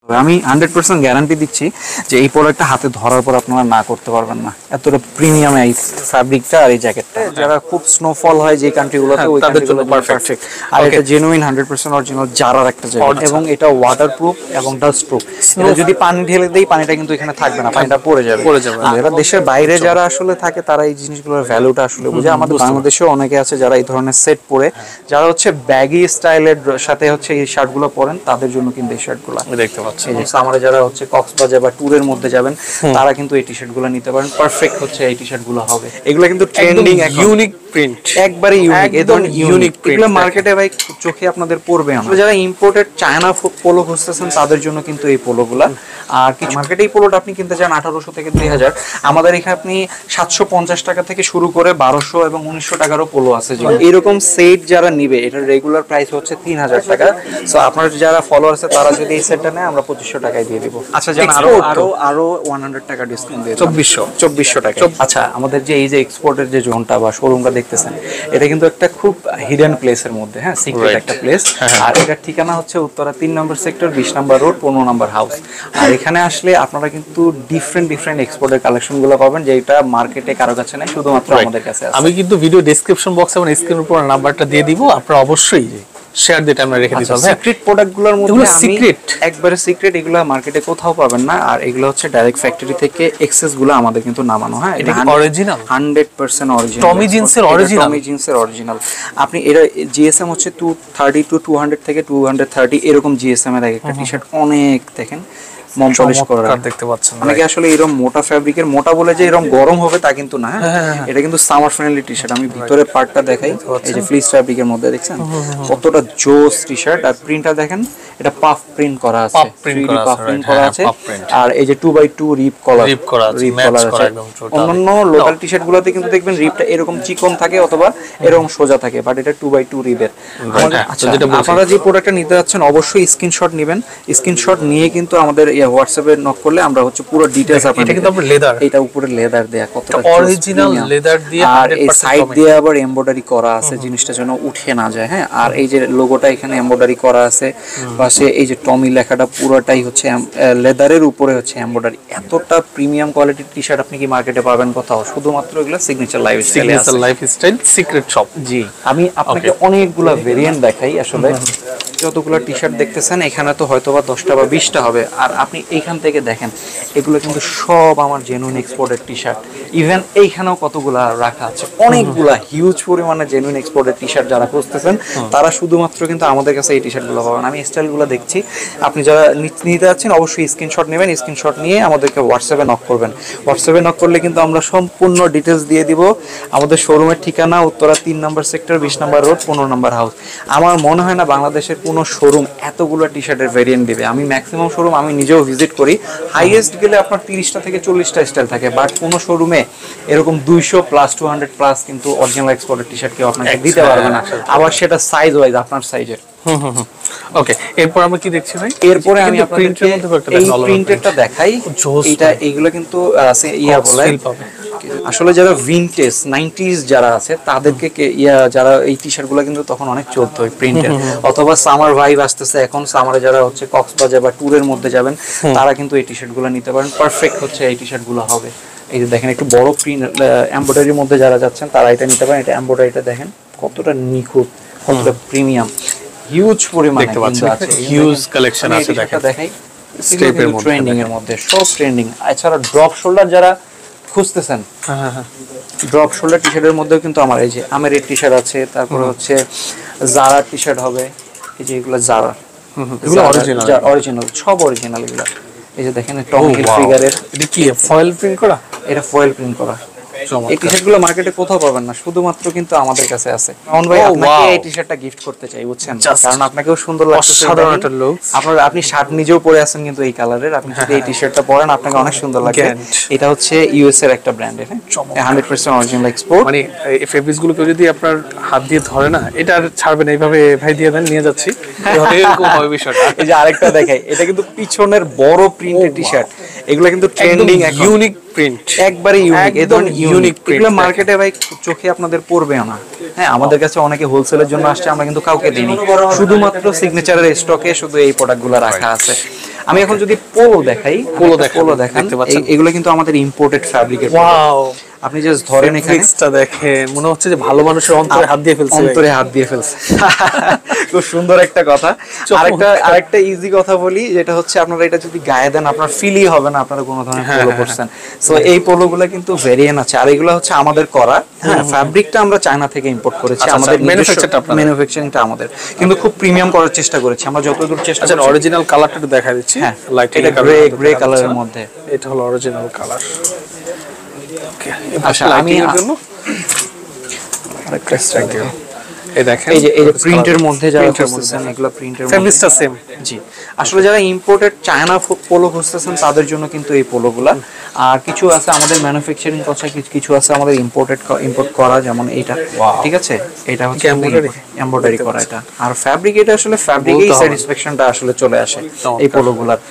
আমি 100% গ্যারান্টি দিচ্ছি যে এই প্রোডাক্টটা হাতে ধরার পর আপনারা না করতে পারবেন না, এতটা প্রিমিয়াম এই ফ্যাব্রিকটা আর এই জ্যাকেটটা। যারা খুব স্নোফল হয় যে কান্ট্রিগুলোতে, ওই তাদের জন্য কান্ট্রিগুলো পারফেক্ট। আর এটা জেনুইন 100% অরিজিনাল জারার একটা জ্যাকেট, এবং এটা ওয়াটারপ্রুফ এবং ডাস্ট প্রুফ। এটা যদি পানি ঢেলে দেই, পানিটা কিন্তু এখানে থাকবে না, পানিটা পড়ে যাবে। আর এরা দেশের বাইরে যারা আসলে থাকে তারা এই জিনিসগুলোর ভ্যালুটা আসলে বুঝে। আমাদের বাংলাদেশেও অনেকে আছে যারা এই ধরনের সেট পরে, যারা হচ্ছে ব্যাগি স্টাইলের সাথে হচ্ছে এই শার্টগুলো পরেন, তাদের জন্য কিন্তু এই শার্টগুলো দেখতে পাচ্ছেন। সামারে যারা হচ্ছে কক্সবাজার বা ট্যুরের মধ্যে যাবেন, তারা কিন্তু এই টি-শার্টগুলো নিতে পারেন। পারফেক্ট হচ্ছে এই টি-শার্টগুলো হবে। এগুলো কিন্তু ট্রেন্ডিং, ইউনিক প্রিন্ট, একবারে ইউনিক। এই ধরনের ইউনিক এগুলো মার্কেটে ভাই চোখে আপনাদের পড়বে না। যারা ইম্পোর্টেড চায়না পোলো খুঁজতেছেন, তাদের জন্য কিন্তু এই পোলোগুলা। আর কিছু মার্কেটে এই পোলোটা আপনি কিনতে চান 1800 থেকে 2000, আমাদের এখানে আপনি 750 টাকা থেকে শুরু করে 1200 এবং 1900 টাকারও পোলো আছে। এরকম সেট যারা নিবে, এটার রেগুলার প্রাইস হচ্ছে 3000 টাকা। সো আপনার যারা ফলোয়ার আছে তারা যদি এই সেটটা নেয়, আমরা 2500 টাকায় দিয়ে দিব। আচ্ছা, যেন আরো 100 টাকা ডিসকাউন্ট দিয়ে 2400 টাকা। আচ্ছা, আমাদের যে এই যে এক্সপোর্টের যে জোনটা বা শোরুমটা দেখতেছেন, এটা কিন্তু একটা খুব হিডেন প্লেসের মধ্যে, হ্যাঁ, সিক্রেট একটা প্লেস। আর এটার ঠিকানা হচ্ছে উত্তরা 3 নম্বর সেক্টর, 20 নম্বর রোড, 15 নম্বর হাউস। আর এখানে আসলে আপনারা কিন্তু ডিফারেন্ট এক্সপোর্টের কালেকশন গুলো পাবেন, যেটা মার্কেটে কারো কাছে নাই, শুধুমাত্র আমাদের কাছে আছে। আমি কিন্তু ভিডিও ডেসক্রিপশন বক্সে এবং স্ক্রিনের উপর নাম্বারটা দিয়ে দিব, আপনারা অবশ্যই শেয়ার দিতে আমরা রেখে দিতে হবে। সিক্রেট প্রোডাক্টগুলোর মধ্যে সিক্রেট, একবারে সিক্রেট, এগুলো মার্কেটে কোথাও পাবেন না। আর এগুলো হচ্ছে ডাইরেক্ট ফ্যাক্টরি থেকে এক্সেস গুলো আমাদের কিন্তু নামানো হয়। এটা অরিজিনাল, 100% অরিজিনাল, টমি জিন্সের অরিজিনাল, টমি জিন্সের অরিজিনাল। আপনি এটা জিএসএম হচ্ছে 230 টু 200 থেকে 230 এরকম জিএসএম এর একটা টি-শার্ট অনেক দেখেন মম পলিশ করা দেখতে পাচ্ছেন। অনেকে আসলে এরকম মোটা ফ্যাব্রিকের, মোটা বলে যে এরকম গরম হবে তা কিন্তু না। এটা কিন্তু সামার ফ্রেন্ডলি টি-শার্ট। আমি ভিতরের পার্টটা দেখাই, এই যে ফ্লিস ফ্যাব্রিকের মধ্যে দেখছেন কতটা জোস টি-শার্ট। আর প্রিন্টটা দেখেন, এটা পাফ প্রিন্ট করা আছে, 3D পাফ প্রিন্ট করা আছে। আর এই যে 2x2 রিপ কলার আছে। অন্যান্য লোকাল টি-শার্ট গুলোতে কিন্তু দেখবেন রিপটা এরকম চিকন থাকে অথবা এরকম সোজা থাকে, বাট এটা 2x2 রিপের। আচ্ছা, আপনারা যে প্রোডাক্টটা নিতে যাচ্ছেন অবশ্যই স্ক্রিনশট নেবেন। স্ক্রিনশট নিয়ে কিন্তু আমাদের হোয়াটসঅ্যাপে নক করলে আমরা হচ্ছে পুরো ডিটেইলস আপনাদের। এটা কিন্তু লেদার, এটা উপরে লেদার দেয়া, কতটা অরিজিনাল লেদার দিয়ে, আর এই সাইড দিয়ে আবার এমব্রয়ডারি করা আছে, জিনিসটা যেন উঠে না যায়। হ্যাঁ, আর এই যে লোগোটা এখানে এমব্রয়ডারি করা আছে, পাশে এই যে টমি লেখাটা পুরোটাই হচ্ছে লেদারের উপরে হচ্ছে এমব্রয়ডারি। এতটা প্রিমিয়াম কোয়ালিটির টি-শার্ট আপনি কি মার্কেটে পাবেন কোথাও? শুধুমাত্র এগুলো সিগনেচার লাইফস্টাইল সিক্রেট শপ। জি, আমি আপনাকে অনেকগুলা ভেরিয়েন্ট দেখাই। আসলে যতগুলো টি-শার্ট দেখতেছেন এখানে তো হয়তোবা 10টা বা 20টা হবে। আর আপনি এইখান থেকে দেখেন, এগুলো কিন্তু সব আমার জেনুইন এক্সপোর্টেড টি-শার্ট। ইভেন এইখানেও কতগুলা রাখা আছে, অনেকগুলা হিউজ পরিমাণে জেনুইন এক্সপোর্টেড টি-শার্ট যারা খুঁজতেছেন, তারা শুধুমাত্র কিন্তু আমাদের কাছে এই টি-শার্টগুলো পাবেন। আমি স্টাইলগুলো দেখছি, আপনি যারা নিতে যাচ্ছেন অবশ্যই স্ক্রিনশট নেবেন। স্ক্রিনশট নিয়ে আমাদেরকে হোয়াটসঅ্যাপে নক করবেন। হোয়াটসঅ্যাপে নক করলে কিন্তু আমরা সম্পূর্ণ ডিটেলস দিয়ে দিব। আমাদের শোরুমের ঠিকানা উত্তরা 3 নম্বর সেক্টর, 20 নম্বর রোড, 15 নম্বর হাউস। আমার মনে হয় না বাংলাদেশের কোনো শোরুম এতগুলো টি-শার্টের ভেরিয়েন্ট দিবে। আমি ম্যাক্সিমাম শোরুম আমি নিজেও ভিজিট করি, হাইয়েস্ট গেলে আপনার 30টা থেকে 40টা স্টাইল থাকে, বাট কোনো শোরুমে এরকম 200 প্লাস 200 প্লাস কিন্তু অরিজিনাল এক্সপোর্টেড টি-শার্ট কেউ আপনাকে দিতে পারবে না। আবার সেটা সাইজ ওয়াইজ, আপনার সাইজের। ওকে, এরপর আমরা কি দেখছি ভাই? এরপরে আমি আপনাদেরকে এই প্রিন্টেডটা দেখাই। এটা এইগুলো কিন্তু ইয়া বলে আসলে যারা ভিনটেজ 90s যারা আছে তাদেরকে যারা এই টি-শার্ট গুলো কিন্তু তখন অনেক চলতো ওই প্রিন্টের। অথবা সামার ভাইব আসতেছে, এখন সামারে যারা হচ্ছে কক্সবাজার বা ট্যুরের মধ্যে যাবেন, তারা কিন্তু এই টি-শার্ট গুলো নিতে পারেন। পারফেক্ট হচ্ছে এই টি-শার্ট গুলো হবে। এই যে দেখেন, একটু বড় প্রিন্ট এমব্রয়ডারির মধ্যে যারা যাচ্ছেন তারা এটা নিতে পারেন। এটা এমব্রয়ডারিটা দেখেন কতটা নিখুঁত, কতটা প্রিমিয়াম, হিউজ পরিমাণে আছে, হিউজ কালেকশন আছে। দেখেন, দেখাই স্টেপের মধ্যে, ট্রেন্ডিং এর মধ্যে, সব ট্রেন্ডিং। এছাড়া ড্রপ শোল্ডার যারা খুঁজতেছেন, ড্রপ শোল্ডার টি-শার্টের মধ্যেও কিন্তু আমার এই যে আমের টি-শার্ট আছে, তারপরে হচ্ছে জারা টি-শার্ট হবে। এই যে এগুলো জারা, এগুলো অরিজিনাল, সব অরিজিনাল এগুলো। এই যে দেখেন টমি হিলফিগারের, এটা কি ফয়েল প্রিন্ট করা? এটা ফয়েল প্রিন্ট করা। এই টি-শার্টগুলো মার্কেটে কোথাও পাবেন না, শুধুমাত্র কিন্তু আমাদের কাছে আছে। মামুন ভাই, আপনাকে এই টি-শার্টটা গিফট করতে চাই, বুঝছেন? কারণ আপনাকেও সুন্দর লাগছে, সাধারণ একটা লুক। আপনি শার্ট নিজেও পরে আছেন কিন্তু এই কালারের, আপনি যদি এই টি-শার্টটা পরেন আপনাকে অনেক সুন্দর লাগবে। এটা হচ্ছে ইউএস এর একটা ব্র্যান্ড, হ্যাঁ, 100% অরিজিনাল এক্সপোর্ট। মানে এই ফেব্রিক্স গুলোকে যদি আপনার হাত দিয়ে ধরে না, এটা আর ছাড়বে না, এইভাবে ভাই দিয়ে দেন, নিয়ে যাচ্ছি, এরকম হবে বিষয়টা। এই যে আরেকটা দেখাই, এটা কিন্তু পিছনের বড় প্রিন্টের টি-শার্ট। এগুলো কিন্তু ট্রেন্ডিং, ইউনিক প্রিন্ট, একবারে ইউনিক। এই ধরনের ইউনিক এগুলো মার্কেটে ভাই চোখে আপনাদের পড়বে না। হ্যাঁ, আমাদের কাছে অনেকে হোলসেলের জন্য আসছে, আমরা কিন্তু কাউকে দিইনি, শুধুমাত্র সিগনেচারের স্টকে শুধু এই প্রোডাক্টগুলো রাখা আছে। আমি এখন যদি পোলো দেখাই, পোলো দেখান, এগুলো কিন্তু আমাদের ইম্পোর্টেড ফ্যাব্রিকের। ওয়াও, আপনি জাস্ট ধরেন এখানে দেখেন, মনে হচ্ছে যে ভালো মানুষের অন্তরে হাত দিয়ে ফেলছে, অন্তরে হাত দিয়ে ফেলছে। খুব সুন্দর একটা কথা। আরেকটা ইজি কথা বলি, যেটা হচ্ছে আপনারা এটা যদি গায়ে দেন আপনার ফিলই হবে না আপনারা কোনো ধরনের পোলো পরছেন। সো এই পোলোগুলো কিন্তু ভেরিয়েন্ট আছে, আর এগুলো হচ্ছে আমাদের করা। হ্যাঁ, ফ্যাব্রিকটা আমরা চায়না থেকে ইম্পোর্ট করেছি, আমাদের ম্যানুফ্যাকচারিংটা আমাদের, কিন্তু খুব প্রিমিয়াম করার চেষ্টা করেছি আমরা যতদূর চেষ্টা করেছি। অরিজিনাল কালারটা একটু দেখা দিচ্ছি। হ্যাঁ, লাইট এটা গ্রে কালারের মধ্যে, এটা হলো অরিজিনাল কালার। আচ্ছা, আমি জন্য আরেকটা স্ট্রাইক দিও। এই দেখেন, এই যে প্রিন্টের মধ্যে যারা খুঁজতেছেন, এগুলো প্রিন্টের ফেব্রিকটা সেম। জি, আসলে যারা ইম্পোর্টেড চায়না পোলো খুঁজতেছেন তাদের জন্য কিন্তু এই পোলোগুলা। আর কিছু আছে আমাদের ম্যানুফ্যাকচারিং করা, কিছু আছে আমাদের ইম্পোর্ট করা, যেমন এইটা। ঠিক আছে, এটা হচ্ছে এমব্রয়ডারি করা এটা। আর ফ্যাব্রিক, এটা আসলে ফ্যাব্রিকেই স্যাটিসফ্যাকশনটা আসলে চলে আসে এই পোলোগুলার।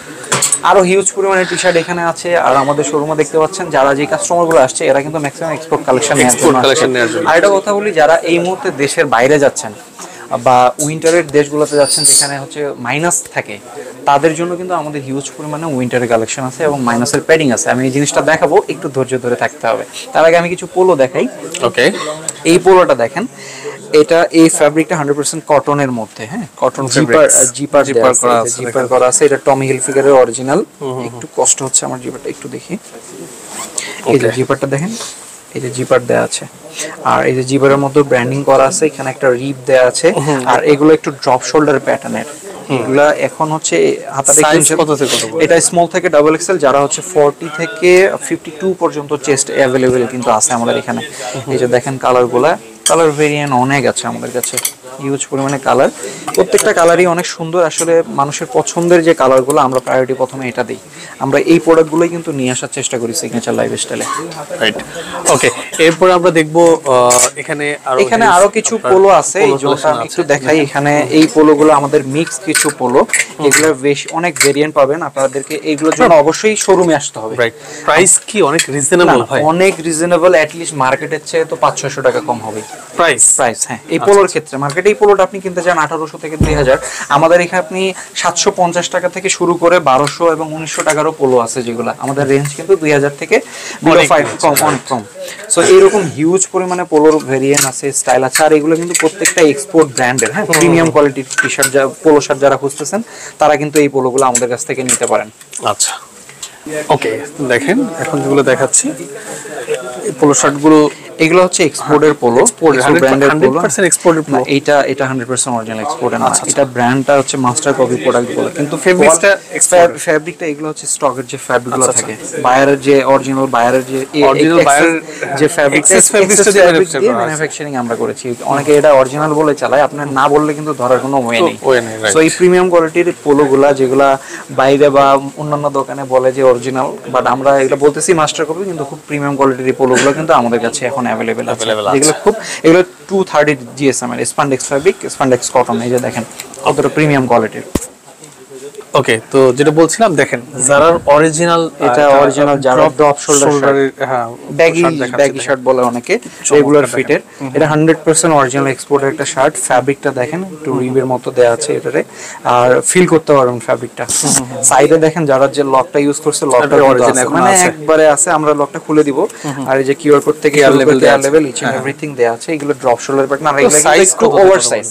আরো হিউজ পরিমাণে টি শার্ট এখানে আছে। আর আমাদের শোরুমে দেখতে পাচ্ছেন যারা যে কাস্টমার গুলো আসছে এরা কিন্তু ম্যাক্সিমাম এক্সপোর্ট কালেকশন নেওয়ার জন্য। আর একটা কথা বলি, যারা এই মুহূর্তে দেশের বাইরে যাচ্ছেন বা উইন্টারের দেশগুলোতে যাচ্ছেন যেখানে হচ্ছে মাইনাস থাকে, তাদের জন্য কিন্তু আমাদের হিউজ পরিমাণে উইন্টারের কালেকশন আছে এবং মাইনাসের প্যাডিং আছে। আমি এই জিনিসটা দেখাবো, একটু ধৈর্য ধরে থাকতে হবে। তার আগে আমি কিছু পোলো দেখাই। ওকে, এই পোলোটা দেখেন, এটা এই ফ্যাব্রিকটা 100% কটনের মধ্যে। হ্যাঁ, কটন জিপার করা আছে। এটা টমি হিলফিগারের অরিজিনাল। একটু কষ্ট হচ্ছে আমার, জিপারটা একটু দেখি। এই যে জিপারটা দেখেন, এই যে জিপার দেয়া আছে, আর এই যে জিপারের মধ্যে ব্র্যান্ডিং করা আছে, এখানে একটা রিপ দেয়া আছে। আর এগুলো একটু ড্রপ শোল্ডার প্যাটার্নের। এগুলা এখন হচ্ছে এটা স্মল থেকে ডাবল এক্সেল, যারা হচ্ছে 40 থেকে 52 পর্যন্ত চেস্ট অ্যাভেলেবেল কিন্তু আছে আমাদের এখানে। এই যে দেখেন কালারগুলা, কালার ভেরিয়েন্ট অনেক আছে আমাদের কাছে, হিউজ পরিমাণে কালার। প্রত্যেকটা কালারই অনেক সুন্দর। আসলে মানুষের পছন্দের যে কালারগুলো আমরা প্রায়োরিটি প্রথমে এটা দিই। আমরা এই প্রোডাক্টগুলোই কিন্তু নিয়ে আসার চেষ্টা করি সিগনেচার লাইফস্টাইলে। রাইট, ওকে। এরপর আমরা দেখব এখানে আরো কিছু পোলো আছে, এই যেটা আমি একটু দেখাই। এখানে এই পোলোগুলো আমাদের মিক্স কিছু পোলো, এগুলোর বেশ অনেক ভেরিয়েন্ট পাবেন। আপনাদেরকে এইগুলোর জন্য অবশ্যই শোরুমে আসতে হবে। রাইট, প্রাইস কি অনেক রিজনেবল ভাই? অনেক রিজনেবল, অ্যাট লিস্ট মার্কেটের চেয়ে তো 500-600 টাকা কম হবে প্রাইস। হ্যাঁ, এই পোলোর ক্ষেত্রে মার্কেটে এই পোলোটা আপনি কিনতে চান 1800 থেকে 2000, আমাদের এখানে আপনি 750 টাকা থেকে শুরু করে 1200 এবং 1900 টাকারও পোলো আছে, যেগুলো আমাদের রেঞ্জ কিন্তু 2000 থেকে 5 কম। সো এইরকম হিউজ পরিমাণে পোলোর ভেরিয়েন্ট আছে, স্টাইল আছে। আর এগুলো কিন্তু প্রত্যেকটা এক্সপোর্ট ব্র্যান্ডের। হ্যাঁ, প্রিমিয়াম কোয়ালিটির টি শার্ট, পোলো শার্ট যারা খুঁজতেছেন তারা কিন্তু এই পোলোগুলো আমাদের কাছ থেকে নিতে পারেন। আচ্ছা, ওকে। দেখেন এখন যেগুলো দেখাচ্ছি এই পোলো শার্টগুলো, এগুলো হচ্ছে এক্সপোর্টের পোলো, ব্র্যান্ডের পোলো। 100% exported polo. এটা 100% অরিজিনাল এক্সপোর্টের না। এটা ব্র্যান্ডটা হচ্ছে মাস্টার কপি প্রোডাক্ট বলে, কিন্তু ফেব্রিকটা এগুলো হচ্ছে স্টকের যে ফ্যাব্রিকগুলো থাকে, বায়ারের যে অরিজিনাল বায়ারের যে ফ্যাব্রিকটা ম্যানুফ্যাকচারিং আমরা করেছি। অনেকে এটা অরিজিনাল বলে চালায়, আপনার না বললে কিন্তু ধরার কোনো ওয়ে নেই। সো এই প্রিমিয়াম কোয়ালিটির পোলোগুলা, যেগুলা বাইরে বা অন্যান্য দোকানে বলে যে অরিজিনাল, বাট আমরা এগুলো বলতেছি মাস্টার কপি, কিন্তু খুব প্রিমিয়াম কোয়ালিটির এই পোলোগুলো কিন্তু আমাদের কাছে এখন অ্যাভেলেবেল আছে। এগুলো 230 জিএসএম এর স্পান্ডেক্স ফ্যাব্রিক, স্পান্ডেক্স কটন। এই যে দেখেন কতটা প্রিমিয়াম কোয়ালিটির। ওকে, তো যেটা বলছিলাম, দেখেন জারার অরিজিনাল, এটা অরিজিনাল জারা ড্রপ শোল্ডার, হ্যাঁ, ব্যাগি শার্ট বলে অনেকে, রেগুলার ফিটের। এটা 100% অরিজিনাল এক্সপোর্টের একটা শার্ট। ফ্যাব্রিকটা দেখেন একটু রিবের মতো দেয়া আছে এটারে, আর ফিল করতে পারবেন ফ্যাব্রিকটা। সাইডে দেখেন যারা যে লকটা ইউজ করছে, লকটা অরিজিনাল মানে একবারে আছে। আমরা লকটা খুলে দিব, আর এই যে কিউআর কোড থেকে air level each and everything দেয়া আছে। এগুলো ড্রপ শোল্ডার প্যাটার্ন, আর এগুলো একটু ওভার সাইজ।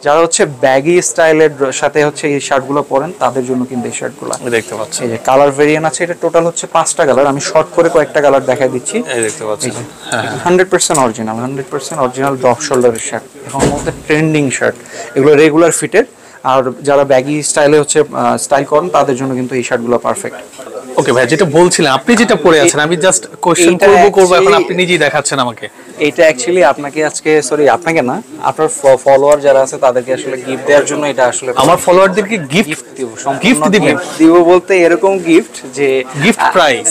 যারা হচ্ছে ব্যাগি স্টাইলের সাথে হচ্ছে এই শার্টগুলো পরেন তাদের জন্য কিন্তু এই শার্টগুলো দেখতে পাচ্ছেন। এই যে কালার ভেরিয়েন্ট আছে, এটা টোটাল হচ্ছে 5টা কালার। আমি শর্ট করে কয়েকটা কালার দেখাই দিচ্ছি। এই দেখতে পাচ্ছেন, 100% অরিজিনাল ড্রপ শোল্ডারের শার্ট, এখন মধ্যে ট্রেন্ডিং শার্ট। এগুলো রেগুলার ফিটের, আর যারা ব্যাগি স্টাইলে হচ্ছে স্টাইল করেন তাদের জন্য কিন্তু এই শার্টগুলো পারফেক্ট। ওকে ভাই, যেটা বলছিলেন আপনি, যেটা পরে আছেন, আমি জাস্ট কোশ্চেন করব এখন, আপনি নিজেই দেখাচ্ছেন আমাকে। এটা অ্যাকচুয়ালি আপনাকে আজকে, সরি আপনাকে না, আপনার ফলোয়ার যারা আছে তাদেরকে আসলে গিফট দেওয়ার জন্য এটা আসলে আমার ফলোয়ারদেরকে গিফট দিব। গিফট দিবেন? দিব বলতে এরকম গিফট যে গিফট প্রাইজ,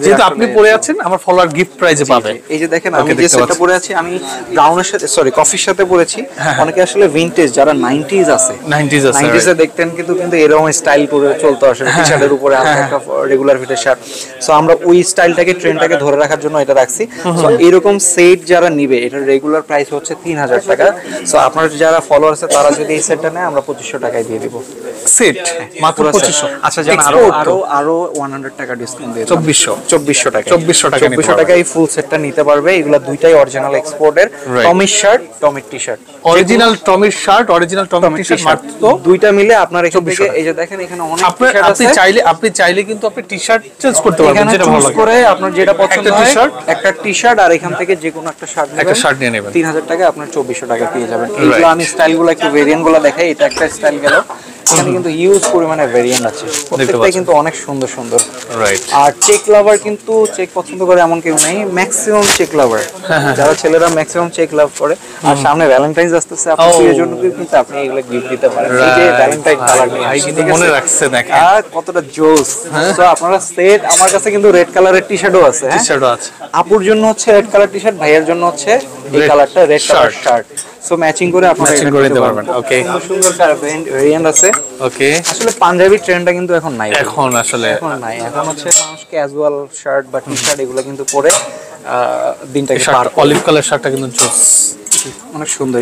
যেটা আপনি পরে আছেন আমার ফলোয়ার গিফট প্রাইজে পাবে। এই যে দেখেন আমি যে সেটটা পরে আছি, আমি ব্রাউনের সাথে, সরি কফির সাথে পরেছি। অনেকে আসলে ভিনটেজ, যারা 90s আছে, 90s এ দেখতেন কিন্তু এরকম স্টাইল করে চলতো আসলে, টি-শার্টের উপরে একটা রেগুলার ফিটের শার্ট। সো আমরা ওই স্টাইলটাকে, ট্রেন্ডটাকে ধরে রাখার জন্য এটা রাখছি। সো এরকম সেট যারা নিবে, এটার রেগুলার প্রাইস হচ্ছে 3000 টাকা। টাকা। সো আপনার যারা ফলোয়ার আছে তারা যদি এই সেটটা নেয় আমরা 2500 টাকায় দিয়ে দিব সেট মাত্র 2500। আচ্ছা জান, আরো 100 টাকা ডিসকাউন্ট দিয়ে 2400 টাকা 2400 টাকায় ফুল সেটটা নিতে পারবে। এগুলা দুইটাই অরিজিনাল এক্সপোর্টের টমির শার্ট, টমির টি-শার্ট, অরিজিনাল টমির শার্ট, অরিজিনাল টমির টি-শার্ট মাত্র দুইটা মিলে আপনার এখান থেকে এই যে দেখেন এখানে অনেক টি-শার্ট আছে। আপনি চাইলে কিন্তু আপনি টি-শার্ট চেঞ্জ করতে পারবেন, যেটা ভালো লাগে করে আপনার যেটা পছন্দ হয় একটা টি-শার্ট আর এখান থেকে যে কোনো একটা শার্ট নিয়ে নেবেন। 3000 টাকা আপনার 2400 টাকা পেয়ে যাবেন। এইগুলো আমি স্টাইলগুলো একটু ভেরিয়েন্টগুলো দেখাই। এটা একটা স্টাইল গেল, এখানে কিন্তু হিউজ পরিমাণে ভেরিয়েন্ট আছে, প্রত্যেকটাই কিন্তু অনেক সুন্দর সুন্দর। রাইট। আর চেক লাভার কিন্তু চেক পছন্দ করে এমন কেউ নেই, ম্যাক্সিমাম চেক লাভার, যারা ছেলেরা ম্যাক্সিমাম চেক লাভ করে। আর সামনে ভ্যালেন্টাইন্স আসতেছে, আপনার প্রিয় জন্য কিন্তু আপনি এগুলো গিফট দিতে পারেন। এই যে ভ্যালেন্টাইন কালার ভাই কিন্তু মনে রাখছে, দেখেন আর কতটা জোস। সো আপনারা সেট, আমার কাছে কিন্তু রেড কালারের টি-শার্টও আছে। টি-শার্টও আছে। আপুর জন্য হচ্ছে রেড কালার টি-শার্ট, ভাইয়ের জন্য হচ্ছে এই কালারটা red colour shirt. So matching করে আপনারা ম্যাচিং করে নিতে পারবেন। ওকে, সুন্দর ভেরিয়েন্ট আছে। ওকে, আসলে পাঞ্জাবি ট্রেন্ডটা কিন্তু এখন নাই, এখন আসলে এখন নাই। এখন হচ্ছে মানুষ ক্যাজুয়াল শার্ট বা টি-শার্ট এগুলো কিন্তু পরে দিনটাকে পার করে। অলিভ কালার শার্টটা কিন্তু জোস, অনেক সুন্দর।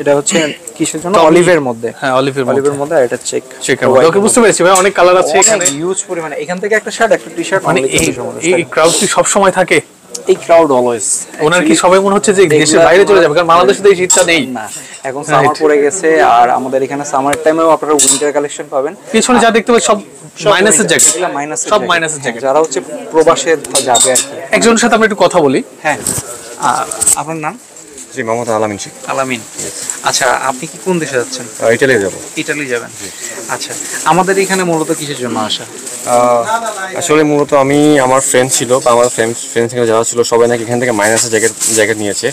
এটা হচ্ছে কিসের জন্য? অলিভের মধ্যে। হ্যাঁ, অলিভের মধ্যে। আর এটা চেকের মধ্যে। ওকে, বুঝতে পেরেছি ভাই, অনেক কালার আছে এখানে, হিউজ পরিমাণে। এখান থেকে একটা শার্ট, একটা টি-শার্ট, মানে এই ক্রাউড কি সব সময় থাকে? এই ক্রাউড অলওয়েজ। ওনার কি সবাই মনে হচ্ছে যে দেশের বাইরে চলে যাবে, কারণ বাংলাদেশে তো এই শীতটা নেই না, এখন সামার পড়ে গেছে। আর আমাদের এখানে সামার টাইমেও আপনারা উইন্টার কালেকশন পাবেন। পিছনে যা দেখতে পাচ্ছি সব মাইনাসের জ্যাকেট, সব মাইনাসের জ্যাকেট। যারা হচ্ছে প্রবাসে যাবে আর কি। একজনের সাথে আমরা একটু কথা বলি। হ্যাঁ, আপনার নাম? জি, মোহাম্মদ আলামিন শেখ। আলামিন, আচ্ছা আপনি কি কোন দেশে যাচ্ছেন? ইটালি যাব। ইটালি যাবেন? আচ্ছা, আমাদের এখানে মূলত কিসের জন্য আসা? আসলে মূলত আমি, আমার ফ্রেন্ড ছিল বা আমার ফ্রেন্ডস যারা ছিল সবাই নাকি এখান থেকে মাইনাসের জ্যাকেট নিয়েছে,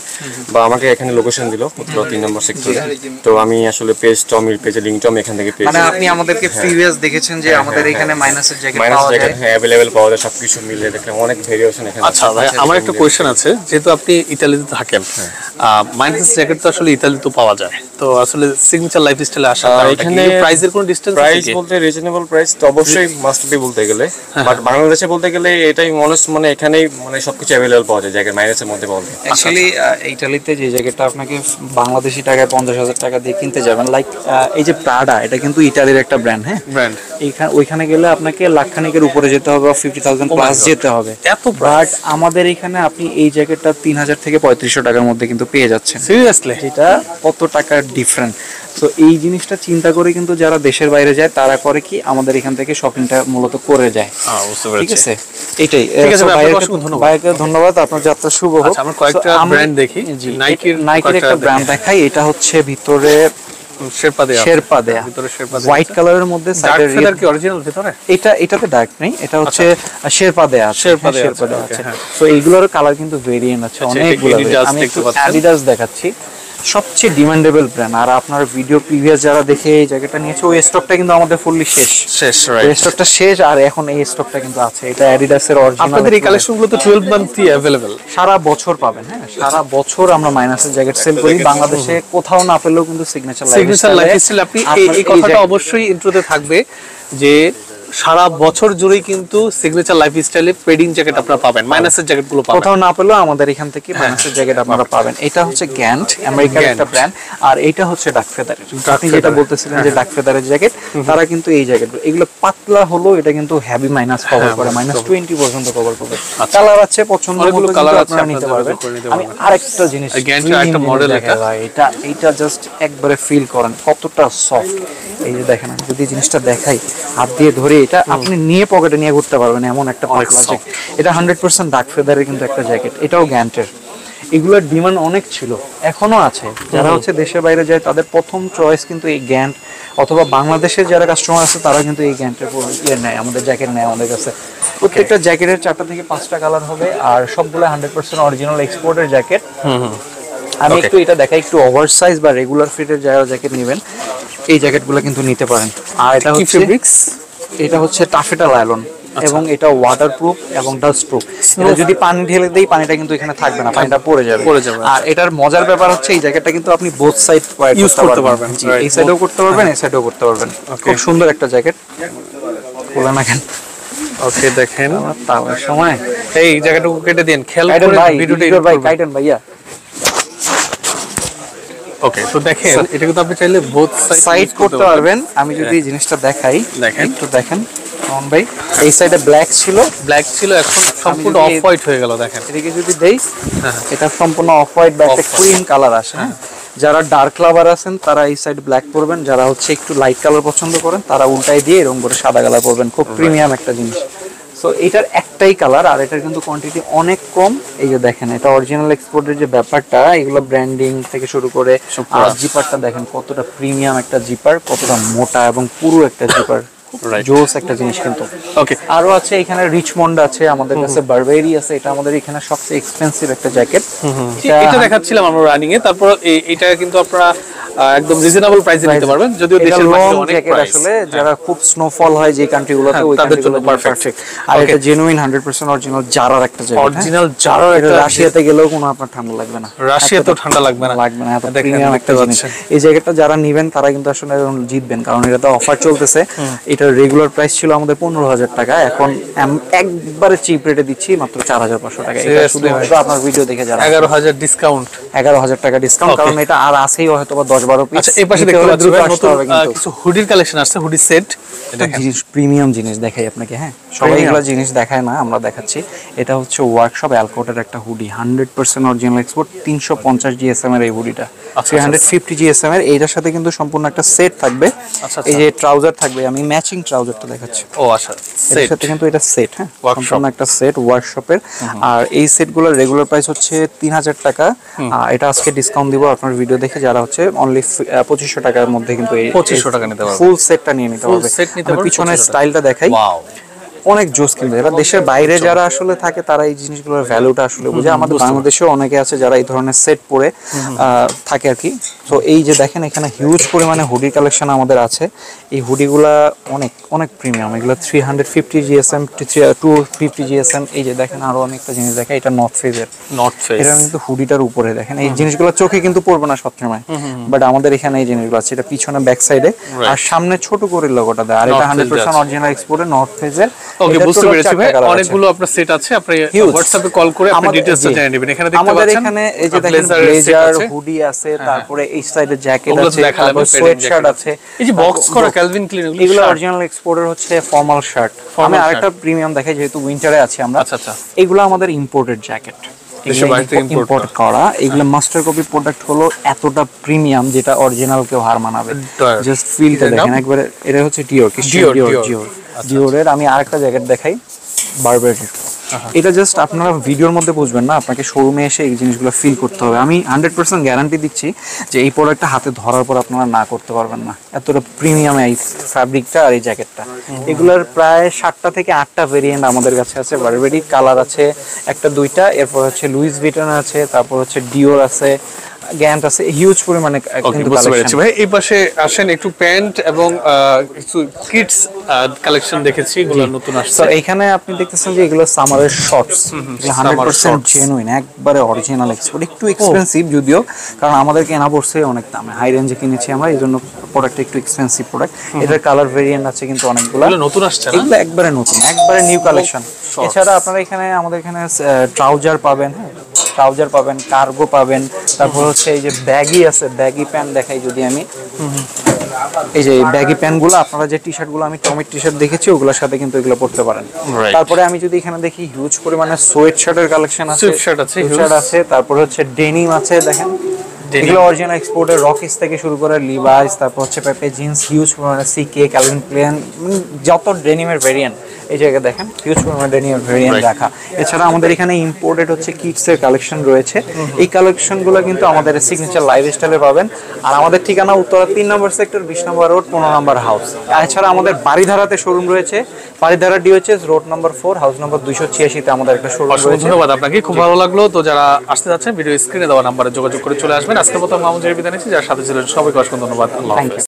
বা আমাকে এখানে লোকেশন দিল উত্তরা 3 নম্বর সেক্টরে। তো আমি আসলে টমির পেজে লিংকটা আমি এখান থেকে পেয়েছি। মানে আপনি আমাদেরকে প্রিভিয়াস দেখেছেন যে আমাদের এখানে মাইনাসের জ্যাকেট পাওয়া যায়। হ্যাঁ, अवेलेबल পাওয়া যায়, সবকিছু মিলে দেখলাম অনেক ভেরিয়েশন এখানে। আচ্ছা ভাই, আমার একটা কোয়েশ্চেন আছে। যেহেতু আপনি ইতালিতে থাকেন, মাইনাসের জ্যাকেট তো আসলে ইতালিতে পাওয়া যায়, তো আসলে সিগনেচার লাইফস্টাইলে আসা এখানে প্রাইসের কোনো ডিসটেন্স আছে? প্রাইস বলতে রিজনেবল প্রাইস তো অবশ্যই মাস্ট বি বলতে গেলে, বাট বাংলাদেশে বলতে গেলে এটাই মানে এখানেই মানে সবকিছু अवेलेबल পাওয়া যায় জ্যাকেট মাইনাসের মধ্যে পাওয়া যায়। অ্যাকচুয়ালি ইতালিতে যে জ্যাকেটটা আপনাকে বাংলাদেশি টাকায় 50,000 টাকা দিয়ে কিনতে যাবেন, লাইক এই যে প্রাডা, এটা কিন্তু ইতালির একটা ব্র্যান্ড। হ্যাঁ, ব্র্যান্ড। ওইখানে গেলে আপনাকে লাখখানিকের উপরে যেতে হবে, 50,000 প্লাস যেতে হবে। বাট আমাদের এখানে আপনি এই জ্যাকেটটা 3,000 থেকে 3500 টাকার মধ্যে কিন্তু পেয়ে যাচ্ছেন। সিরিয়াসলি? এটা কত টাকার ডিফারেন্ট। তো এই জিনিসটা চিন্তা করে কিন্তু যারা দেশের বাইরে যায় তারা করে কি, আমাদের এখান থেকে শপিংটা মূলত করে যায়। ঠিক আছে, এটাই। ভাইকে ধন্যবাদ, আপনার যাত্রা শুভ হোক। আমরা কয়েকটা ব্র্যান্ড দেখি। নাইকির একটা ব্র্যান্ড দেখাই। এটা হচ্ছে ভিতরে শেরপা দেয়া, হোয়াইট কালারের মধ্যে সাইডের রিপ। কি অরিজিনাল ভিতরে? এটাতে ডার্ক নেই, এটা হচ্ছে শেরপা দেয়া আছে। সো এইগুলোর কালার কিন্তু ভেরিয়েন্ট আছে অনেকগুলো। আমি একটু অ্যাডিডাস দেখাচ্ছি, সবচেয়ে ডিমান্ডেবল ব্র্যান্ড। আর আপনার ভিডিও প্রিভিয়াস যারা দেখে এই জ্যাকেটটা নিয়েছে, ওই স্টকটা কিন্তু আমাদের ফুললি শেষ। ওই স্টকটা শেষ, আর এখন এই স্টকটা কিন্তু আছে। এটা অ্যাডিডাসের অরিজিনাল। আপনাদের এই কালেকশনগুলো তো 12 মান্থই अवेलेबल, সারা বছর পাবেন। হ্যাঁ, সারা বছর আমরা মাইনাসের জ্যাকেট সেল করি। বাংলাদেশে কোথাও না পেলেও কিন্তু সিগনেচার লাইফস্টাইল। আপনি এই কথাটা অবশ্যই ইন্ট্রোতে থাকবে যে সারা বছর জুড়েই কিন্তু সিগনেচার লাইফস্টাইলে পেডিং জ্যাকেট আপনারা পাবেন, মাইনাসের জ্যাকেটগুলো পাবেন। কোথাও না পেলেও আমাদের এখান থেকে মাইনাসের জ্যাকেট আপনারা পাবেন। এটা হচ্ছে গ্যান্ট, আমেরিকার একটা ব্র্যান্ড। আর এটা হচ্ছে ডাক ফেদারের। আপনি যেটা বলতেছিলেন যে ডাক ফেদারের জ্যাকেট, তারা কিন্তু এই জ্যাকেট, এগুলো পাতলা হলো, এটা কিন্তু হেভি মাইনাস কভার করে, -20 পর্যন্ত কভার করবে। কালার আছে, পছন্দ মতো কালার আপনারা নিতে পারবেন। আমি আরেকটা জিনিস, একটা মডেল, এটা জাস্ট একবারে ফিল করেন কতটা সফট। এই যে দেখেন, আমি যদি জিনিসটা দেখাই, হাত দিয়ে ধরে, এটা আপনি নিয়ে পকেটে নিয়ে ঘুরতে পারবেন, এমন একটা পাতলা জ্যাকেট। এটা 100% ডাক ফেদারের কিন্তু একটা জ্যাকেট, এটাও গ্যান্টের। এগুলোর ডিমান্ড অনেক ছিল, এখনো আছে। যারা হচ্ছে দেশের বাইরে যায় তাদের প্রথম চয়েস কিন্তু এই গ্যান্ট, অথবা বাংলাদেশের যারা কাস্টমার আছে তারা কিন্তু এই গ্যান্টের নেয়, আমাদের জ্যাকেট নেয় আমাদের কাছে। প্রত্যেকটা জ্যাকেটের 4টা থেকে 5টা কালার হবে, আর সবগুলো 100% অরিজিনাল এক্সপোর্টের জ্যাকেট। আমি একটু এটা দেখাই, একটু ওভারসাইজ বা রেগুলার ফিটের যারা জ্যাকেট নেবেন এই জ্যাকেটগুলো কিন্তু নিতে পারেন। আর এটা হচ্ছে ফেব্রিক্স, এটা হচ্ছে টাফেটা লাইলন, এবং এটা ওয়াটারপ্রুফ এবং ডাস্ট প্রুফ। এটা যদি পানি ঢেলে দেই, পানিটা কিন্তু এখানে থাকবে না, পানিটা পড়ে যাবে। আর এটার মজার ব্যাপার হচ্ছে এই জ্যাকেটটা কিন্তু আপনি বোথ সাইড ইউজ করতে পারবেন। এই সাইডেও করতে পারবেন, এই সাইডেও করতে পারবেন। খুব সুন্দর একটা জ্যাকেট, খোলা না কেন? ওকে, দেখেন তার সময় এই জায়গাটুকু কেটে দেন, খেয়াল করে ভিডিওটা ভাই কাটেন ভাইয়া। ওকে, তো দেখেন এটা কিন্তু আপনি চাইলে বোথ সাইড করতে পারবেন। আমি যদি এই জিনিসটা দেখাই, দেখেন। একটু দেখেন রহমান ভাই, এই সাইডে ব্ল্যাক ছিল, এখন সম্পূর্ণ যদি অফ হোয়াইট হয়ে গেল দেখেন। এদিকে যদি দেই হ্যাঁ। এটা সম্পূর্ণ অফ হোয়াইট বা একটা Off-white। ক্রিম কালার আসে। হ্যাঁ, যারা ডার্ক লাভার আছেন তারা এই সাইড ব্ল্যাক পরবেন, যারা হচ্ছে একটু লাইট কালার পছন্দ করেন তারা উল্টাই দিয়ে এরকম করে সাদা কালার পরবেন। খুব প্রিমিয়াম একটা জিনিস। সো এটার একটাই কালার, আর এটার কিন্তু কোয়ান্টিটি অনেক কম। এই যে দেখেন, এটা অরিজিনাল এক্সপোর্টের যে ব্যাপারটা, এগুলো ব্র্যান্ডিং থেকে শুরু করে আর জিপারটা দেখেন কতটা প্রিমিয়াম একটা জিপার, কতটা মোটা এবং পুরো একটা জিপার, জোস একটা জিনিস কিন্তু। ওকে, আরো আছে এখানে রিচমন্ড আছে, আমাদের কাছে বারবেরি আছে, এটা আমাদের এখানে সবচেয়ে এক্সপেন্সিভ একটা জ্যাকেট। এটা দেখাচ্ছিলাম আমরা রানিং এ। তারপর এটা কিন্তু আপনারা একদম রিজনেবল প্রাইসে নিতে পারবেন, যদিও দেশের বাইরে অনেক জ্যাকেট প্রাইস। আসলে যারা খুব স্নোফল হয় যে কান্ট্রিগুলোতে, ওই তাদের জন্য কান্ট্রিগুলো perfect। আর এটা জেনুইন 100% অরিজিনাল জারার একটা জ্যাকেট। অরিজিনাল জারার এটা একটা রাশিয়াতে গেলেও কোনো আপনার ঠান্ডা লাগবে না। রাশিয়াতেও ঠান্ডা লাগবে না। এত দেখেন, প্রিমিয়াম একটা দেখতে জিনিস। পাচ্ছেন। এই জ্যাকেটটা যারা নেবেন তারা কিন্তু আসলে জিতবেন, কারণ এটাতে অফার চলতেছে। এটার রেগুলার প্রাইস ছিল আমাদের 15,000 টাকা, এখন একবারে চিপ রেটে দিচ্ছি মাত্র 4,500 টাকা। এটা Seriously শুধুমাত্র আপনার ভিডিও দেখে যারা 11,000 ডিসকাউন্ট। 11,000 টাকা ডিসকাউন্ট, Okay. কারণ এটা আর আছেই হয়তো বা 10-12 পিস। আচ্ছা, এই পাশে দেখতে পাচ্ছি ভাই নতুন কিছু হুডির কালেকশন আসছে, হুডি সেট। জিনিস প্রিমিয়াম জিনিস দেখাই আপনাকে। হ্যাঁ, সবাই এগুলো জিনিস দেখায় না, আমরা দেখাচ্ছি। এটা হচ্ছে ওয়ার্কশপ অ্যালকোটের একটা হুডি, 100% অরিজিনাল এক্সপোর্ট, 350 জিএসএম এর এই হুডিটা, 350 জিএসএম এর। এইটার সাথে কিন্তু সম্পূর্ণ একটা সেট থাকবে। এই যে ট্রাউজার থাকবে, আমি ম্যাচিং ট্রাউজারটা দেখাচ্ছি। ও আচ্ছা, এর সেট সাথে কিন্তু এটা সেট। হ্যাঁ, Workshop। সম্পূর্ণ একটা সেট ওয়ার্কশপের। আর এই সেটগুলোর রেগুলার প্রাইস হচ্ছে 3,000 টাকা। এটা আজকে ডিসকাউন্ট দিব আপনার ভিডিও দেখে, যারা হচ্ছে অনলি 2500 টাকার মধ্যে কিন্তু এই 2500 টাকা নিতে পারবে। ফুল সেটটা নিয়ে নিতে পারবে। set নিতে আমি পারবে পিছনের 2500 স্টাইলটা দেখাই, ওয়াও। অনেক জোস কিন্তু। এরা দেশের বাইরে যারা আসলে থাকে তারা এই জিনিসগুলোর ভ্যালুটা আসলে বুঝে। আমাদের বাংলাদেশেও অনেকে আছে যারা এই ধরনের সেট পরে থাকে আর কি। তো এই যে দেখেন, এখানে হিউজ পরিমাণে হুডি কালেকশন আমাদের আছে। এই হুডিগুলা অনেক অনেক প্রিমিয়াম, এগুলো 350 জিএসএম, 250 জিএসএম। এই যে দেখেন, আরো অনেকটা জিনিস দেখা, এটা নর্থ ফেজের। North face. এটা কিন্তু হুডিটার উপরে দেখেন, এই জিনিসগুলো চোখে কিন্তু পড়বে না সবসময়, বাট আমাদের এখানে এই জিনিসগুলো আছে। এটা পিছনে ব্যাক সাইডে, আর সামনে ছোট করে লোগোটা দেয়। আর এটা 100% অরিজিনাল এক্সপোর্টের নর্থ ফেজের। ওকে, বুঝতে পেরেছি ভাই। অনেকগুলো আপনার সেট আছে, আপনি হোয়াটসঅ্যাপে কল করে আপনি ডিটেইলসটা জেনে নেবেন। এখানে দেখতে আমাদের পাচ্ছেন এখানে এই যে দেখেন, ব্লেজার হুডি আছে, তারপরে এই সাইডে জ্যাকেট আছে, তারপর সোয়েট শার্ট আছে। এই যে বক্স করা ক্যালভিন ক্লিন, এগুলো অরিজিনাল এক্সপোর্টের হচ্ছে ফর্মাল শার্ট। আমি আরেকটা প্রিমিয়াম দেখাই, যেহেতু উইন্টারে আছি আমরা। আচ্ছা আচ্ছা, এগুলো আমাদের ইম্পোর্টেড জ্যাকেট, ইম্পোর্ট করা। এগুলো মাস্টার কপি প্রোডাক্ট হলো এতটা প্রিমিয়াম যেটা অরিজিনাল কেউ হার মানাবে। জাস্ট ফিলটা দেখেন একবারে। এটা হচ্ছে ডিওরের। আমি আরেকটা জ্যাকেট দেখাই, বারবেরির। এটা জাস্ট আপনারা ভিডিওর মধ্যে বুঝবেন না, আপনাকে শোরুমে এসে এই জিনিসগুলো ফিল করতে হবে। আমি 100% গ্যারান্টি দিচ্ছি যে এই প্রোডাক্টটা হাতে ধরার পর আপনারা না করতে পারবেন না, এতটা প্রিমিয়াম এই ফ্যাব্রিকটা আর এই জ্যাকেটটা। এগুলোর প্রায় 7টা থেকে 8টা ভেরিয়েন্ট আমাদের কাছে আছে। বারবেরি কালার আছে একটা দুইটা, এরপর হচ্ছে লুইস ভিটন আছে, তারপর হচ্ছে ডিওর আছে, গ্যান্ট আছে, হিউজ পরিমাণে কিন্তু কালেকশন। ভাই এই পাশে আসেন, একটু প্যান্ট এবং কিছু কিডস কালেকশন দেখেছি, এগুলো নতুন আসছে। তো এইখানে আপনি দেখতেছেন যে এগুলো সামারের শর্টস, 100% জেনুইন, একবারে অরিজিনাল এক্সপোর্ট। একটু এক্সপেন্সিভ যদিও, কারণ আমাদের কেনা পড়ছে অনেক দামে, হাই রেঞ্জে কিনেছি আমরা, এই জন্য প্রোডাক্টটা একটু এক্সপেন্সিভ প্রোডাক্ট। এটার কালার ভেরিয়েন্ট আছে কিন্তু অনেকগুলো, এগুলো নতুন আসছে না? এগুলো একবারে নতুন, একবারে নিউ কালেকশন। এছাড়া আপনারা এখানে আমাদের এখানে ট্রাউজার পাবেন, হ্যাঁ ট্রাউজার পাবেন, কার্গো পাবেন, তারপর হচ্ছে এই যে ব্যাগি আছে, ব্যাগি প্যান্ট দেখাই যদি আমি। এই যে ব্যাগি প্যান্টগুলো, আপনারা যে টি শার্টগুলো আমি টমিক টি শার্ট দেখেছি ওগুলোর সাথে কিন্তু এগুলো পড়তে পারেন। তারপরে আমি যদি এখানে দেখি, হিউজ পরিমাণে সোয়েট শার্টের কালেকশন আছে, শার্ট আছে, তারপর হচ্ছে ডেনিম আছে দেখেন। এগুলো অরিজিনাল এক্সপোর্টের, রকিস থেকে শুরু করে লিভাইস, তারপর হচ্ছে পেপে জিন্স, হিউজ পরিমাণে সিকে, ক্যালভিন ক্লেন, যত ডেনিমের ভেরিয়েন্ট এই জায়গায় দেখেন, হিউজ পরিমাণে ডেনিমের ভেরিয়েন্ট রাখা। এছাড়া আমাদের এখানে ইম্পোর্টেড হচ্ছে কিডসের কালেকশন রয়েছে। এই কালেকশনগুলো কিন্তু আমাদের সিগনেচার লাইফস্টাইলে পাবেন। আর আমাদের ঠিকানা উত্তরা 3 নম্বর সেক্টর, 20 নম্বর রোড, 15 নম্বর হাউস। এছাড়া আমাদের বাড়িধারাতে শোরুম রয়েছে, Baridhara DOHS road number 4, house নম্বর 286-তে আমাদের একটা শোরুম রয়েছে। ধন্যবাদ আপনাকে, খুব ভালো লাগলো। তো যারা আসতে যাচ্ছেন ভিডিও স্ক্রিনে দেওয়া নাম্বারে যোগাযোগ করে চলে আসবেন। আজকের মতো মামুন জেরি বিদায় নিচ্ছি, যার সাথে ছিলেন সবাইকে অসংখ্য ধন্যবাদ। আল্লাহ হাফেজ।